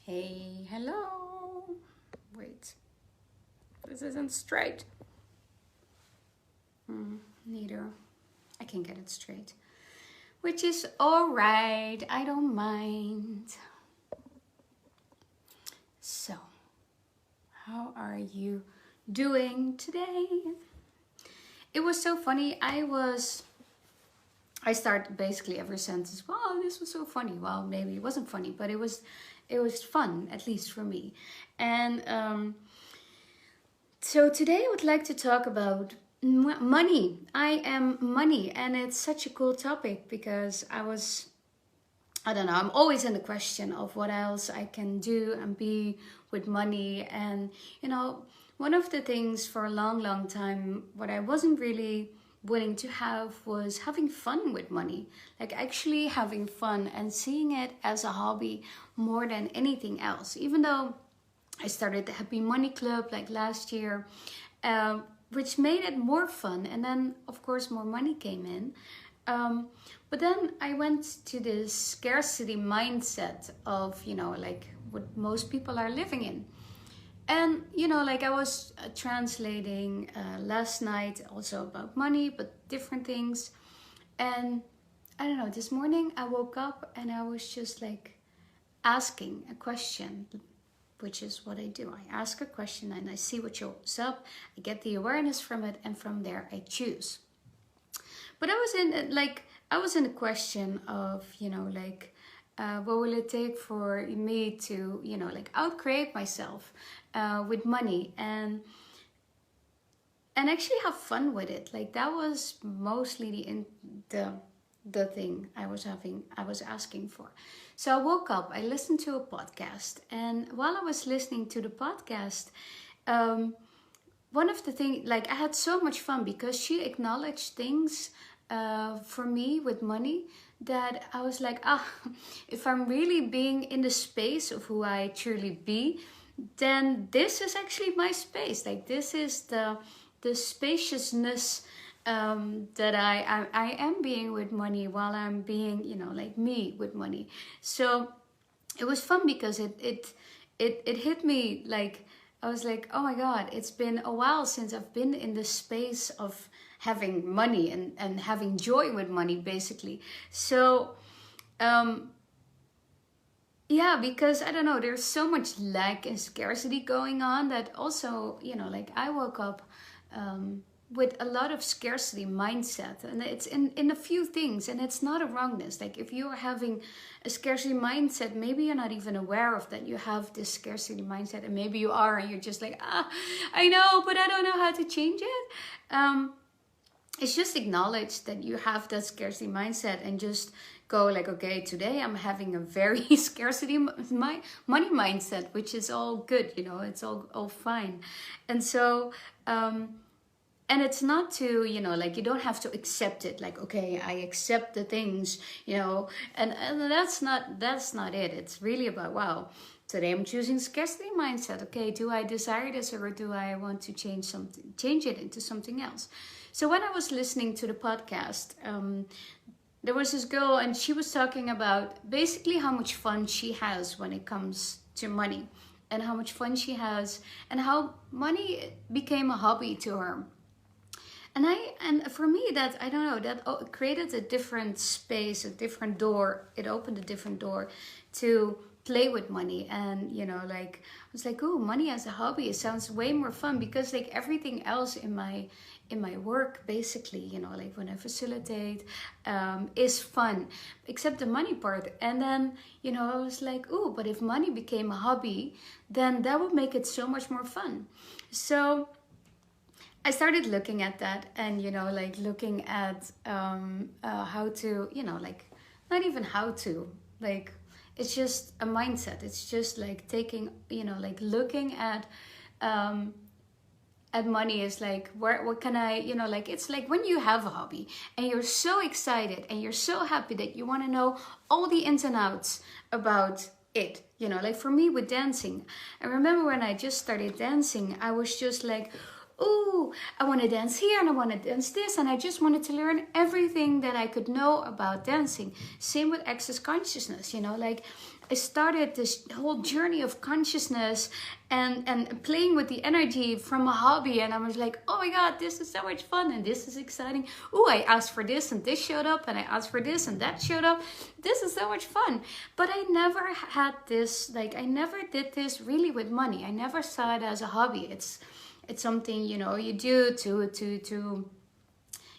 Hey, hello. Wait, this isn't straight. Neither. I can get it straight. Which is alright, I don't mind. So, how are you doing today? It was so funny. I start basically every sentence. Wow, this was so funny. Well, maybe it wasn't funny, but it was fun, at least for me. And so today I would like to talk about money. I am money, and it's such a cool topic because I don't know, I'm always in the question of what else I can do and be with money. And, one of the things for a long, long time, what I wasn't really willing to have was having fun with money. Like actually having fun and seeing it as a hobby more than anything else. Even though I started the Happy Money Club like last year, which made it more fun. And then, of course, more money came in. But then I went to this scarcity mindset of, like what most people are living in. And, like I was translating last night also about money, but different things. And I don't know, this morning I woke up and I was just like asking a question, which is what I do. I ask a question and I see what shows up. I get the awareness from it, and from there I choose. But I was in a question of, what will it take for me to, outcreate myself with money and actually have fun with it. Like that was mostly the thing I was asking for. So I woke up, I listened to a podcast, and while I was listening to the podcast, one of the things, like I had so much fun because she acknowledged things for me with money that I was like, if I'm really being in the space of who I truly be, then this is actually my space. Like this is the spaciousness that I am being with money while I'm being, like me with money. So it was fun because it hit me like, I was like, oh my God, it's been a while since I've been in the space of having money and having joy with money, basically. So, yeah, because I don't know, there's so much lack and scarcity going on that also, like I woke up with a lot of scarcity mindset, and it's in a few things, and it's not a wrongness. Like if you are having a scarcity mindset, maybe you're not even aware of that you have this scarcity mindset, and maybe you are, and you're just like, I know, but I don't know how to change it. It's just acknowledge that you have that scarcity mindset and just go like, okay, today I'm having a very scarcity money mindset, which is all good, it's all fine. And so and it's not to, like you don't have to accept it, like, okay, I accept the things, and that's not it. It's really about, wow, today I'm choosing scarcity mindset. Okay, do I desire this, or do I want to change it into something else? So when I was listening to the podcast, there was this girl, and she was talking about basically how much fun she has when it comes to money, and how much fun she has, and how money became a hobby to her. And for me, that, I don't know, that created a different space, a different door. It opened a different door to play with money. And like I was like, oh, money as a hobby, it sounds way more fun, because like everything else in my work, basically, like when I facilitate, is fun, except the money part. And then I was like, oh, but if money became a hobby, then that would make it so much more fun. So I started looking at that, and like looking at how to, like, not even how to, like, it's just a mindset. It's just like taking, like looking at money is like, what can I, like, it's like when you have a hobby and you're so excited and you're so happy that you want to know all the ins and outs about it. Like for me with dancing, I remember when I just started dancing, I was just like, ooh, I want to dance here and I want to dance this, and I just wanted to learn everything that I could know about dancing. Same with access consciousness, like I started this whole journey of consciousness and playing with the energy from a hobby. And I was like, oh my God, this is so much fun and this is exciting. Oh, I asked for this and this showed up, and I asked for this and that showed up. This is so much fun. But I never had this, like, I never did this really with money. I never saw it as a hobby. It's something, you know, you do to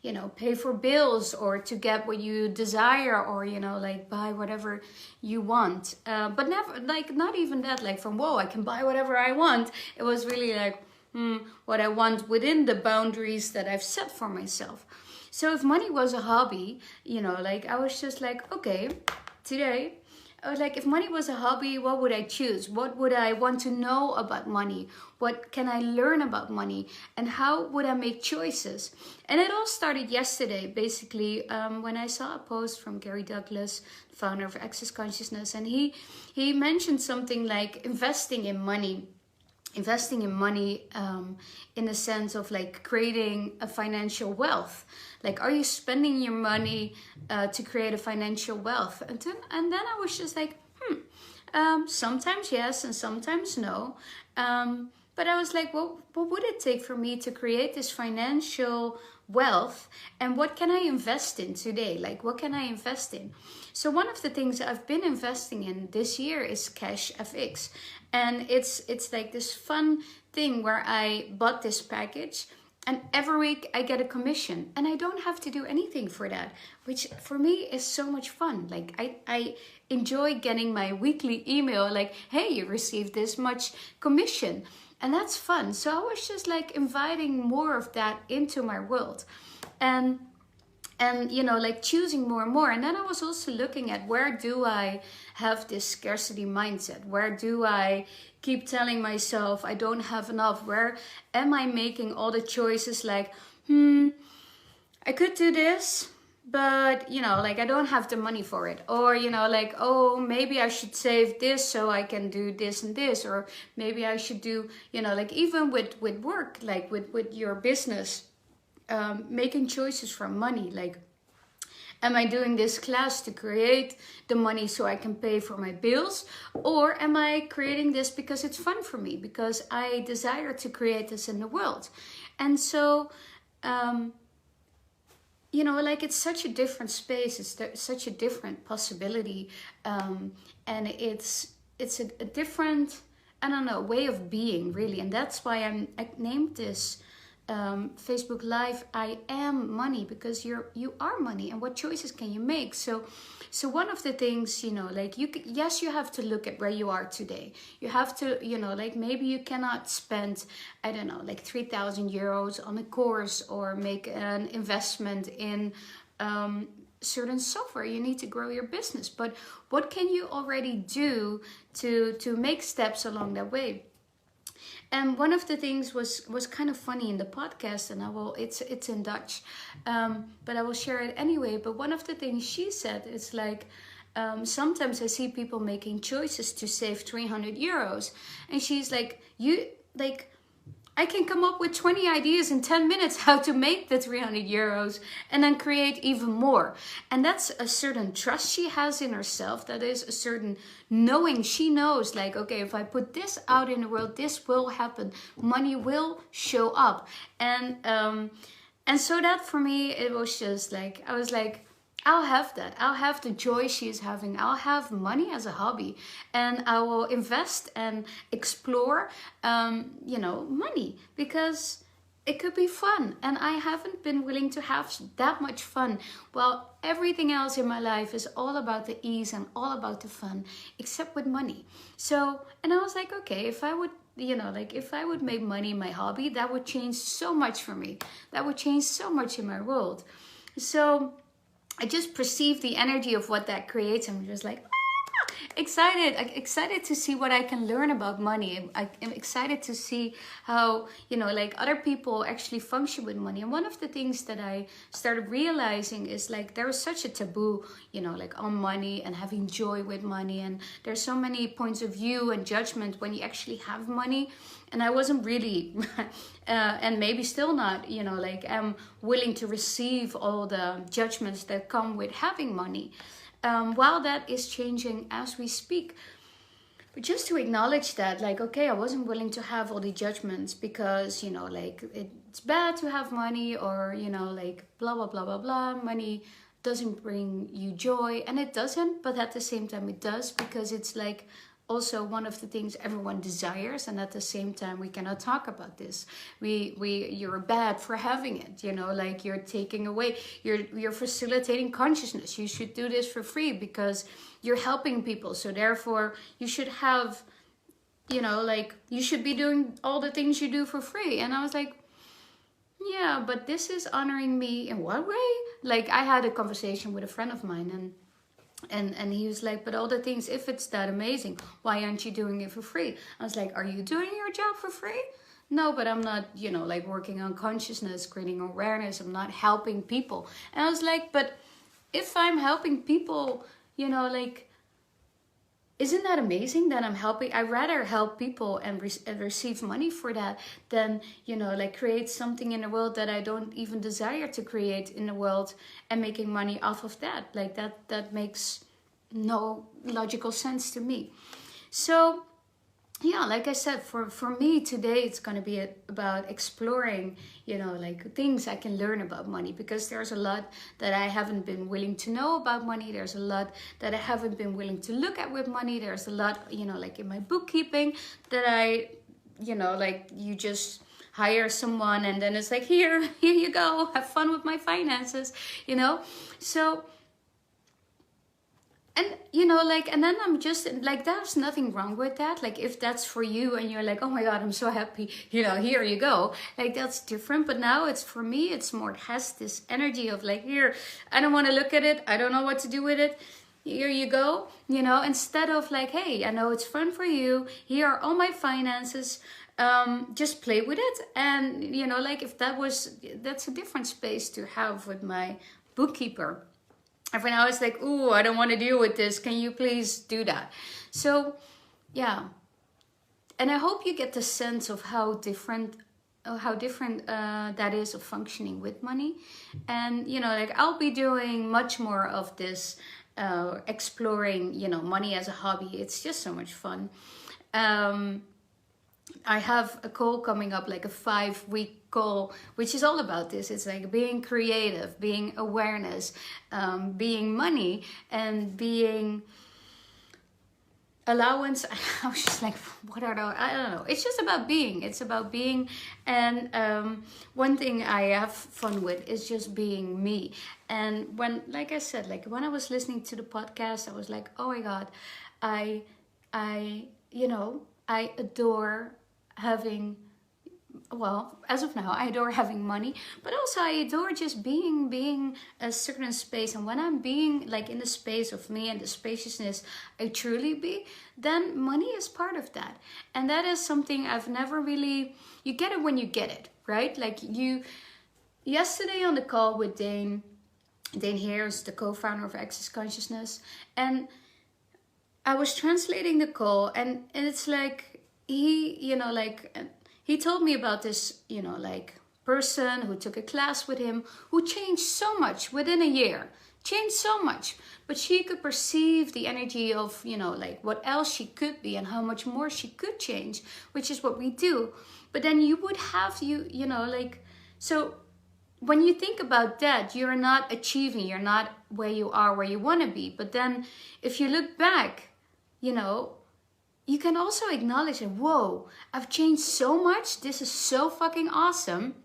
you know, pay for bills or to get what you desire, or, you know, like buy whatever you want. But never, like, not even that, like from, whoa, I can buy whatever I want. It was really like, what I want within the boundaries that I've set for myself. So if money was a hobby, you know, like I was just like, okay, today, I was like, if money was a hobby, what would I choose? What would I want to know about money? What can I learn about money? And how would I make choices? And it all started yesterday, basically, when I saw a post from Gary Douglas, founder of Access Consciousness, and he mentioned something like investing in money in the sense of like creating a financial wealth. Like, are you spending your money to create a financial wealth? And then I was just like, sometimes yes and sometimes no. But I was like, well, what would it take for me to create this financial wealth? And what can I invest in today? Like, what can I invest in? So one of the things I've been investing in this year is Cash FX. And it's like this fun thing where I bought this package, and every week I get a commission, and I don't have to do anything for that, which for me is so much fun. Like I enjoy getting my weekly email like, hey, you received this much commission. And that's fun. So I was just like inviting more of that into my world. And you know, like choosing more and more. And then I was also looking at, where do I have this scarcity mindset? Where do I keep telling myself I don't have enough? Where am I making all the choices like, I could do this, but, you know, like I don't have the money for it. Or, you know, like, oh, maybe I should save this so I can do this and this. Or maybe I should do, you know, like even with work, like with your business, making choices from money. Like, am I doing this class to create the money so I can pay for my bills? Or am I creating this because it's fun for me, because I desire to create this in the world? And so, you know, like it's such a different space. It's such a different possibility. And it's a different, I don't know, way of being, really. And that's why I named this Facebook Live, I am money, because you are money, and what choices can you make? So one of the things, you know, like you have to look at where you are today. You have to, you know, like maybe you cannot spend, I don't know, like 3,000 euros on a course or make an investment in certain software. You need to grow your business, but what can you already do to make steps along that way? And one of the things was kind of funny in the podcast, and it's in Dutch, but I will share it anyway. But one of the things she said is like, sometimes I see people making choices to save 300 euros. And she's like, I can come up with 20 ideas in 10 minutes how to make the 300 euros and then create even more. And that's a certain trust she has in herself. That is a certain knowing. She knows, like, okay, if I put this out in the world, this will happen. Money will show up. And so that for me, it was just like, I was like, I'll have that. I'll have the joy she's having. I'll have money as a hobby, and I will invest and explore, you know, money, because it could be fun. And I haven't been willing to have that much fun. Well, everything else in my life is all about the ease and all about the fun, except with money. So, and I was like, okay, if I would, you know, like if I would make money my hobby, that would change so much for me. That would change so much in my world. So I just perceive the energy of what that creates, and I'm just like, excited to see what I can learn about money. I am excited to see how, you know, like other people actually function with money. And one of the things that I started realizing is like there is such a taboo, you know, like on money and having joy with money. And there's so many points of view and judgment when you actually have money. And I wasn't really, and maybe still not, you know, like I'm willing to receive all the judgments that come with having money. while that is changing as we speak. But just to acknowledge that, like, okay, I wasn't willing to have all the judgments because, you know, like, it's bad to have money, or, you know, like, blah, blah, blah, blah, blah. Money doesn't bring you joy. And it doesn't, but at the same time it does, because it's like also one of the things everyone desires. And at the same time, we cannot talk about this. You're bad for having it, you know, like, you're taking away, you're facilitating consciousness. You should do this for free because you're helping people. So therefore you should have, you know, like, you should be doing all the things you do for free. And I was like, yeah, but this is honoring me in what way? Like, I had a conversation with a friend of mine, and he was like, but all the things, if it's that amazing, why aren't you doing it for free? I was like, are you doing your job for free? No, but I'm not, you know, like, working on consciousness, creating awareness. I'm not helping people. And I was like, but if I'm helping people, you know, like, isn't that amazing that I'm helping? I'd rather help people and receive money for that than, you know, like, create something in the world that I don't even desire to create in the world and making money off of that. Like, that makes no logical sense to me. So yeah, like I said, for me today, it's going to be about exploring, you know, like, things I can learn about money, because there's a lot that I haven't been willing to know about money. There's a lot that I haven't been willing to look at with money. There's a lot, you know, like, in my bookkeeping that I, you know, like, you just hire someone and then it's like, here you go, have fun with my finances, you know. So, and, you know, like, and then I'm just like, there's nothing wrong with that. Like, if that's for you and you're like, oh my God, I'm so happy, you know, here you go. Like, that's different. But now it's, for me, it's more, it has this energy of like, here, I don't want to look at it. I don't know what to do with it. Here you go, you know, instead of like, hey, I know it's fun for you. Here are all my finances. Just play with it. And, you know, like, if that's a different space to have with my bookkeeper. And when I was like, ooh, I don't want to deal with this, can you please do that? So, yeah. And I hope you get the sense of how different that is of functioning with money. And, you know, like, I'll be doing much more of this, exploring, you know, money as a hobby. It's just so much fun. I have a call coming up, like a 5-week call, which is all about this. It's like being creative, being awareness, being money, and being allowance. I was just like, what are those? I don't know. It's just about being. It's about being. And one thing I have fun with is just being me. And when, like I said, like, when I was listening to the podcast, I was like, oh my God, I you know, I adore having, well, as of now, I adore having money, but also I adore just being a certain space. And when I'm being like in the space of me and the spaciousness I truly be, then money is part of that. And that is something I've never really, you get it when you get it, right? Like, yesterday on the call with Dane here is the co-founder of Access Consciousness, and I was translating the call, and it's like, he, you know, like, he told me about this, you know, like, person who took a class with him, who changed so much within a year, changed so much, but she could perceive the energy of, you know, like, what else she could be and how much more she could change, which is what we do. But then you would have, you know, like, so when you think about that, you're not achieving, you're not where you are, where you want to be. But then if you look back, you know, you can also acknowledge that, whoa, I've changed so much. This is so fucking awesome.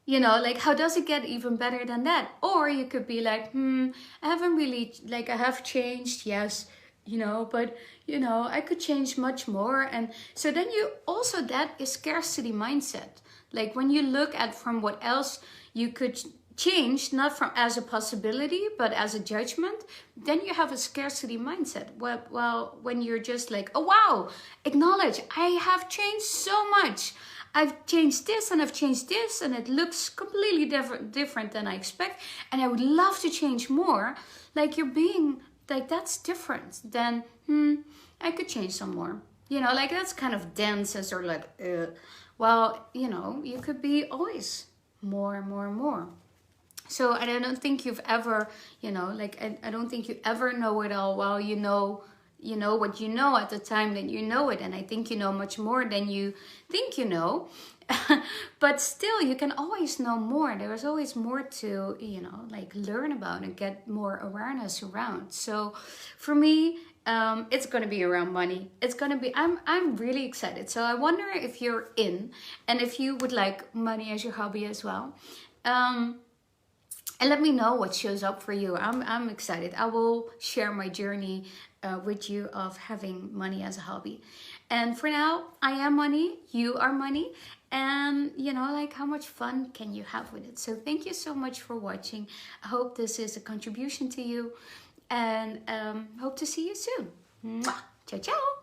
You know, like, how does it get even better than that? Or you could be like, I haven't really, like, I have changed, yes, you know, but, you know, I could change much more. And so then you also, that is scarcity mindset. Like, when you look at from what else you could change, not from as a possibility, but as a judgment, then you have a scarcity mindset. Well, when you're just like, oh wow, acknowledge, I have changed so much. I've changed this and I've changed this, and it looks completely different than I expect, and I would love to change more. Like, you're being like, that's different than, I could change some more. You know, like, that's kind of dense and sort of like, well, you know, you could be always more and more and more. So I don't think you've ever, like I don't think you ever know it all. Well, you know what you know at the time that you know it, and I think you know much more than you think you know. But still, you can always know more. There's always more to, like learn about and get more awareness around. So for me, it's gonna be around money. It's gonna be. I'm really excited. So I wonder if you're in, and if you would like money as your hobby as well. And let me know what shows up for you. I'm excited. I will share my journey with you of having money as a hobby. And for now, I am money, you are money. And like how much fun can you have with it? So thank you so much for watching. I hope this is a contribution to you. And hope to see you soon. Mwah. Ciao, ciao.